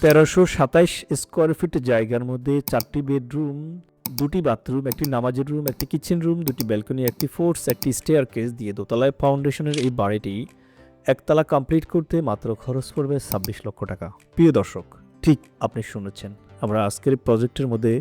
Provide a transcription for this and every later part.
1327 square feet জায়গার মধ্যে 4টি বেডরুম, 2টি বাথরুম, একটি নামাজের রুম, একটি কিচেন রুম, 2টি ব্যালকনি, একটি ফোর্স, একটি স্টেয়ারকেস দিয়ে দোতলায় ফাউন্ডেশনের এই বাড়িটি একতলা কমপ্লিট করতে মাত্র খরচ পড়বে 26 লক্ষ টাকা। প্রিয় দর্শক, ঠিক আপনি শুনেছেন। আমরা আজকের প্রজেক্টের মধ্যে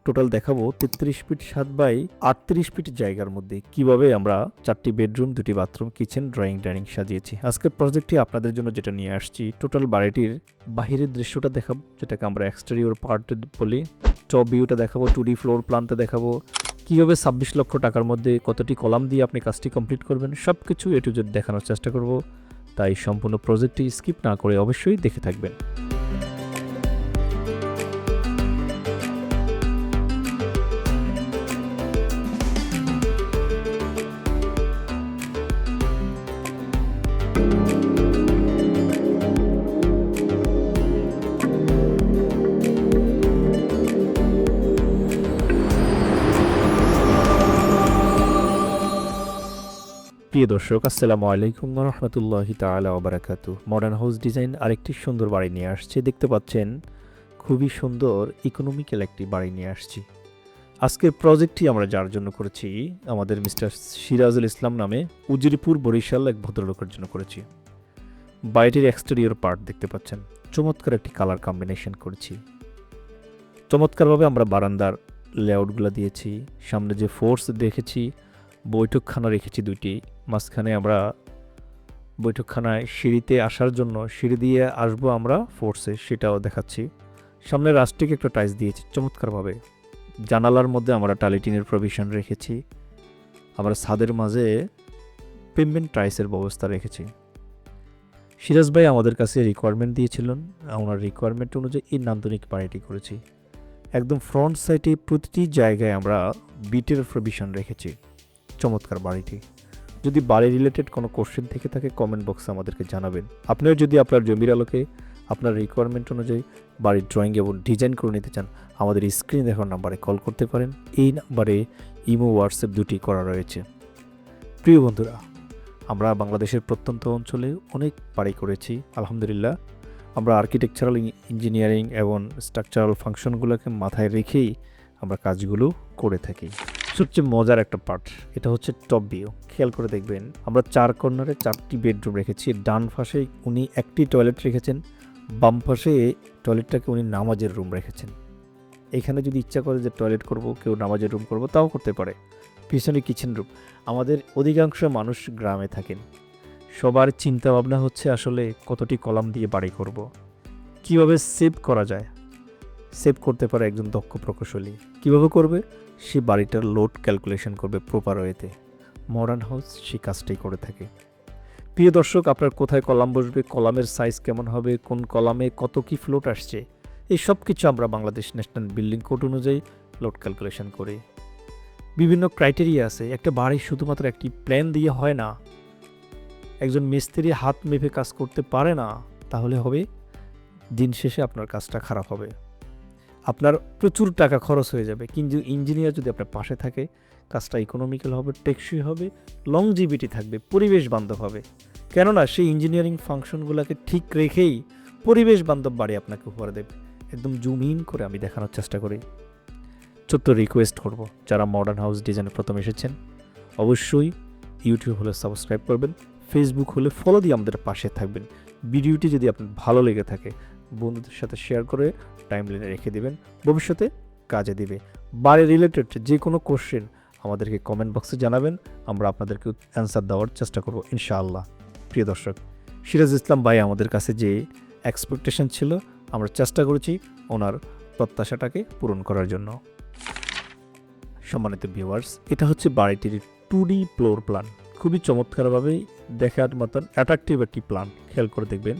টোটাল দেখাবো 33 ফিট 7 বাই 38 ফিট জায়গার মধ্যে কিভাবে আমরা 4টি বেডরুম, 2টি বাথরুম, কিচেন, ড্রয়িং ডাইনিং সাজিয়েছি। আজকের প্রজেক্টটি আপনাদের জন্য যেটা নিয়ে আসছি, টোটাল বাড়িটির বাহিরের দৃশ্যটা দেখাবো, যেটাকে আমরা এক্সটেরিয়র পার্ট বলি। টপ ভিউটা দেখাবো, 2D ফ্লোর প্ল্যানটা দেখাবো, কীভাবে 26 লক্ষ টাকার মধ্যে কতটি কলাম দিয়ে আপনি কাজটি কমপ্লিট করবেন, সব কিছু এ টু জেড দেখানোর চেষ্টা করব। তাই সম্পূর্ণ প্রজেক্টটি স্কিপ না করে অবশ্যই দেখে থাকবেন। প্রিয় দর্শক, আসসালামু আলাইকুম ওয়া রাহমাতুল্লাহি তাআলা ওয়া বারাকাতুহু। মডার্ন হাউস ডিজাইন আরেকটি সুন্দর বাড়ি নিয়ে আসছে। দেখতে পাচ্ছেন খুবই সুন্দর ইকোনমিক্যাল একটি বাড়ি নিয়ে আসছি। আজকের প্রজেক্টটি আমরা যার জন্য করেছি, আমাদের মিস্টার সিরাজুল ইসলাম নামে উজিরপুর বরিশাল এক ভদ্রলোকের জন্য করেছি। বাড়িটির এক্সটেরিয়র পার্ট দেখতে পাচ্ছেন, চমৎকার একটি কালার কম্বিনেশন করেছি। চমৎকারভাবে আমরা বারান্দার লেআউটগুলো দিয়েছি। সামনে যে ফোর্স দেখেছি, বৈঠকখানা রেখেছি 2টি। মাঝখানে আমরা বৈঠকখানায় সিঁড়িতে আসার জন্য সিঁড়ি দিয়ে আসবো আমরা ফোর্সে, সেটাও দেখাচ্ছি। সামনে রাস্টিক একটা টাইলস দিয়েছি চমৎকারভাবে। জানালার মধ্যে আমরা টালিটিনের প্রভিশন রেখেছি। আমরা ছাদের মাঝে পেমেন্ট টাইলসের ব্যবস্থা রেখেছি। সিরাজ ভাই আমাদের কাছে রিকোয়ারমেন্ট দিয়েছিলেন, ওনার রিকোয়ারমেন্ট অনুযায়ী এই নান্দনিক বাড়িটি করেছি। একদম ফ্রন্ট সাইডে প্রতিটি জায়গায় আমরা বিটের প্রভিশন রেখেছি। চমৎকার বাড়িটি। যদি বাড়ি রিলেটেড কোনো কোশ্চেন থেকে থাকে কমেন্ট বক্সে আমাদেরকে জানাবেন। আপনিও যদি আপনার জমির আলোকে আপনার রিকোয়ারমেন্ট অনুযায়ী বাড়ির ড্রয়িং এবং ডিজাইন করে নিতে চান, আমাদের স্ক্রিনে দেখার নাম্বারে কল করতে পারেন। এই নাম্বারে ইমো, হোয়াটসঅ্যাপ 2টি করা রয়েছে। প্রিয় বন্ধুরা, আমরা বাংলাদেশের প্রত্যন্ত অঞ্চলে অনেক বাড়ি করেছি আলহামদুলিল্লাহ। আমরা আর্কিটেকচারাল ইঞ্জিনিয়ারিং এবং স্ট্রাকচারাল ফাংশনগুলোকে মাথায় রেখেই আমরা কাজগুলো করে থাকি। সবচেয়ে মজার একটা পার্ট, এটা হচ্ছে টপ ভিউ। খেয়াল করে দেখবেন, আমরা 4 কর্নারে 4টি বেডরুম রেখেছি। ডান পাশে উনি একটি টয়লেট রেখেছেন, বাম পাশে টয়লেটটাকে উনি নামাজের রুম রেখেছেন। এখানে যদি ইচ্ছা করে যে টয়লেট করব, কেউ নামাজের রুম করব, তাও করতে পারে। পিছনে কিচেন রুম। আমাদের অধিকাংশ মানুষ গ্রামে থাকেন, সবার চিন্তা ভাবনা হচ্ছে আসলে কতটি কলাম দিয়ে বাড়ি করব, কিভাবে সেভ করা যায়। সেভ করতে পারে একজন দক্ষ প্রকৌশলী। কিভাবে করবে? সে বাড়িটার লোড ক্যালকুলেশন করবে প্রপার ওয়েতে। মডার্ন হাউস সে কাজটাই করে থাকে। প্রিয় দর্শক, আপনার কোথায় কলাম বসবে, কলামের সাইজ কেমন হবে, কোন কলামে কত কি ফ্লোট আসছে, এই সব কিছু আমরা বাংলাদেশ ন্যাশনাল বিল্ডিং কোড অনুযায়ী লোড ক্যালকুলেশন করি। বিভিন্ন ক্রাইটেরিয়া আছে। একটা বাড়ি শুধুমাত্র একটি প্ল্যান দিয়ে হয় না। একজন মিস্ত্রি হাত মেপে কাজ করতে পারে না, তাহলে হবে দিন শেষে আপনার কাজটা খারাপ হবে, আপনার প্রচুর টাকা খরচ হয়ে যাবে। কিন্তু ইঞ্জিনিয়ার যদি আপনার পাশে থাকে, কাজটা ইকোনমিক্যাল হবে, টেকসই হবে, লংজিভিটি থাকবে, পরিবেশ বান্ধব হবে। কেননা সেই ইঞ্জিনিয়ারিং ফাংশনগুলোকে ঠিক রেখেই পরিবেশ বান্ধব বাড়ি আপনাকে উপহার দেবে। একদম জুম ইন করে আমি দেখানোর চেষ্টা করি। ছোট্ট রিকোয়েস্ট করব, যারা মডার্ন হাউস ডিজাইনে প্রথম এসেছেন, অবশ্যই ইউটিউব হলে সাবস্ক্রাইব করবেন, ফেসবুক হলে ফলো দিয়ে আমাদের পাশে থাকবেন। ভিডিওটি যদি আপনার ভালো লেগে থাকে, বন্ধুদের সাথে শেয়ার করে টাইমলাইনে রেখে দেবেন, ভবিষ্যতে কাজে দিবে। বাড়ি রিলেটেড যে কোনো কোশ্চেন আমাদেরকে কমেন্ট বক্সে জানাবেন, আমরা আপনাদেরকে অ্যান্সার দেওয়ার চেষ্টা করব ইনশাআল্লাহ। প্রিয় দর্শক, সিরাজ ইসলাম ভাই আমাদের কাছে যে এক্সপেকটেশন ছিল, আমরা চেষ্টা করেছি ওনার প্রত্যাশাটাকে পূরণ করার জন্য। সম্মানিত ভিউয়ার্স, এটা হচ্ছে বাড়িটির 2D ফ্লোর প্ল্যান। খুবই চমৎকারভাবে দেখার মতন অ্যাট্রাকটিভ একটি প্ল্যান। খেয়াল করে দেখবেন।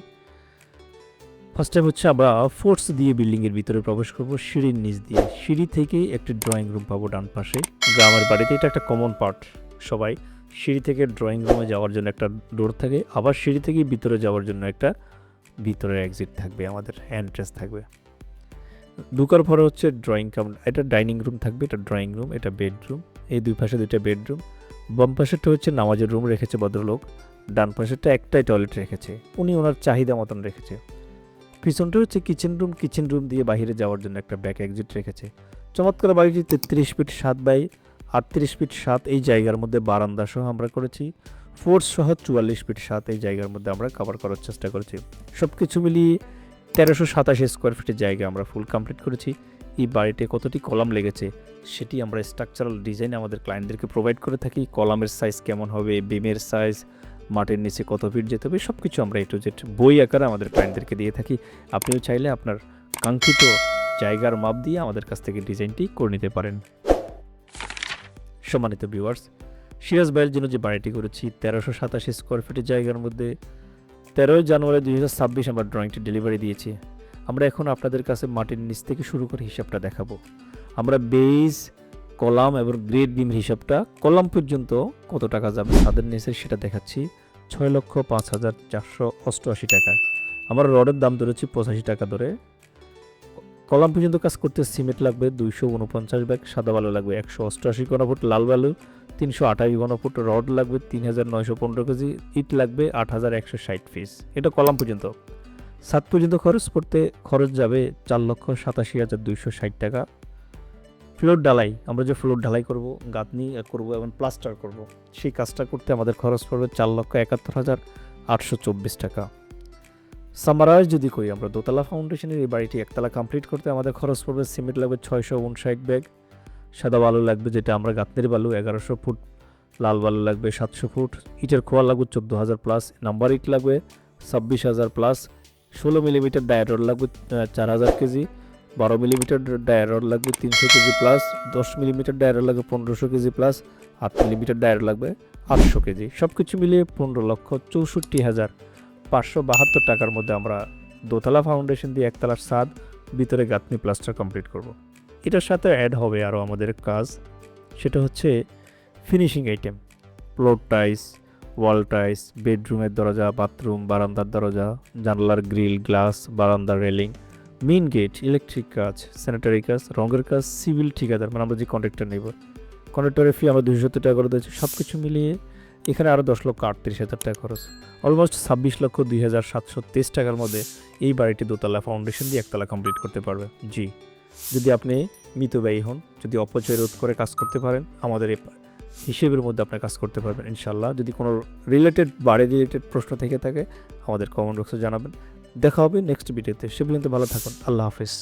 ফার্স্ট টাইম হচ্ছে আমরা ফোর্স দিয়ে বিল্ডিংয়ের ভিতরে প্রবেশ করব, সিঁড়ির নিচ দিয়ে। সিঁড়ি থেকে একটি ড্রয়িং রুম পাবো ডান পাশে। গ্রামের বাড়িতে এটা একটা কমন পার্ট। সবাই সিঁড়ি থেকে ড্রয়িং রুমে যাওয়ার জন্য একটা ডোর থাকে, আবার সিঁড়ি থেকে ভিতরে যাওয়ার জন্য একটা ভিতরে এক্সিট থাকবে, আমাদের এন্ট্রেন্স থাকবে। ঢুকার পরে হচ্ছে ড্রয়িং এটা ডাইনিং রুম থাকবে, এটা ড্রয়িং রুম, এটা বেডরুম। এই দুই পাশে 2টা বেডরুম। বাম পাশেরটা হচ্ছে নামাজের রুম রেখেছে ভদ্রলোক, ডান পাশেরটা একটাই টয়লেট রেখেছে, উনি ওনার চাহিদা মতন রেখেছে। পিছনটা হচ্ছে কিচেন রুম দিয়ে বাইরে যাওয়ার জন্য একটা ব্যাক এক্সিট রেখেছে। চমৎকার বাড়িটি 33 ফিট 7 বাই 38 ফিট 7 এই জায়গার মধ্যে বারান্দা সহ আমরা করেছি। ফোর্স সহ 44 ফিট 7 এই জায়গার মধ্যে আমরা কভার করার চেষ্টা করেছি। সব কিছু মিলিয়ে 1387 স্কোয়ার ফিটের জায়গা আমরা ফুল কমপ্লিট করেছি। এই বাড়িতে কতটি কলাম লেগেছে সেটি আমরা স্ট্রাকচারাল ডিজাইন আমাদের ক্লায়েন্টদেরকে প্রোভাইড করে থাকি। কলামের সাইজ কেমন হবে, বিমের সাইজ, মাটির নিচে কত ফিট যেতে হবে, সব কিছু আমরা A to Z বই আকারে আমাদের ক্লায়েন্টদেরকে দিয়ে থাকি। আপনিও চাইলে আপনার কাঙ্ক্ষিত জায়গার মাপ দিয়ে আমাদের কাছ থেকে ডিজাইনটি করে নিতে পারেন। সম্মানিত ভিউয়ার্স, সিরাজ ভাইয়ের জন্য যে বাড়িটি করেছি 1387 স্কোয়ার ফিটের জায়গার মধ্যে 13 জানুয়ারি 2026 আমরা ড্রয়িংটি ডেলিভারি দিয়েছি। আমরা এখন আপনাদের কাছে মাটির নিচ থেকে শুরু করে হিসাবটা দেখাবো। আমরা বেজ, কলাম এবং গ্রেড বিমের হিসাবটা কলাম পর্যন্ত কত টাকা যাবে তাদের নিচে সেটা দেখাচ্ছি। 6,05,488 টাকা। আমরা রডের দাম ধরেছি 85 টাকা ধরে। কলাম পর্যন্ত কাজ করতে সিমেন্ট লাগবে 249 ব্যাগ, সাদা বালু লাগবে 188 ঘনফুট, লাল বালু 328 ঘনফুট, রড লাগবে 3,915 কেজি, ইট লাগবে 8,160 পিস। এটা কলাম পর্যন্ত। ছাদ পর্যন্ত খরচ যাবে 4,87,260 টাকা। ফ্লোর ঢালাই, আমরা যে ফ্লোর ঢালাই করব, গাঁথনি করব এবং প্লাস্টার করব, সেই কাজটা করতে আমাদের খরচ পড়বে 4,71,824 টাকা। সামারাইজ যদি করি, আমরা দোতলা ফাউন্ডেশনের এই বাড়িটি একতলা কমপ্লিট করতে আমাদের খরচ পড়বে সিমেন্ট লাগবে 659 ব্যাগ, সাদা বালু লাগবে যেটা আমরা গাঁথনির বালু 1100 ফুট, লাল বালু লাগবে 700 ফুট, ইটের খোয়া লাগবে 14,000 প্লাস, নাম্বার ইট লাগবে 26,000 প্লাস, 16 মিলিমিটার ডায়ারড লাগবে 4,000 কেজি, 12 মিলিমিটার ডায়ারড লাগবে 300 কেজি প্লাস, 10 মিলিমিটার ডায়ারড লাগবে 1500 কেজি প্লাস, 8 মিলিমিটার ডায়ারড লাগবে 800 কেজি। সব কিছু মিলিয়ে 15,64,572 টাকার মধ্যে আমরা দোতলা ফাউন্ডেশন দিয়ে একতলার ছাদ, ভিতরে গাঁথনি প্লাস্টার কমপ্লিট করব। এটার সাথে অ্যাড হবে আরও আমাদের কাজ, সেটা হচ্ছে finishing item, floor tiles, wall tiles, বেডরুমের দরজা, বাথরুম, বারান্দার দরজা, জানলার গ্রিল, গ্লাস, বারান্দার রেলিং, মেইন গেট, ইলেকট্রিক কাজ, স্যানিটারি কাজ, রঙের কাজ, সিভিল ঠিকাদার, মানে আমরা যে কন্ট্রাক্টর নেব, কন্ট্রাক্টরের ফি আমরা 270 টাকা করে দিয়েছি। সব কিছু মিলিয়ে এখানে আরও 10,38,000 টাকা খরচ, অলমোস্ট 26,02,723 টাকার মধ্যে এই বাড়িটি দোতলা ফাউন্ডেশন দিয়ে একতলা কমপ্লিট করতে পারবে। জি, যদি আপনি মিতব্যয়ী হন, যদি অপচয় রোধ করে কাজ করতে পারেন, আমাদের এই হিসেবের মধ্যে আপনার কাজ করতে পারবেন ইনশাল্লাহ। যদি কোনো বাড়ি রিলেটেড প্রশ্ন থেকে থাকে আমাদের কমেন্ট বক্সে জানাবেন। দেখা হবে নেক্সট ভিডিওতে। সে পর্যন্ত ভালো থাকুন। আল্লাহ হাফেজ।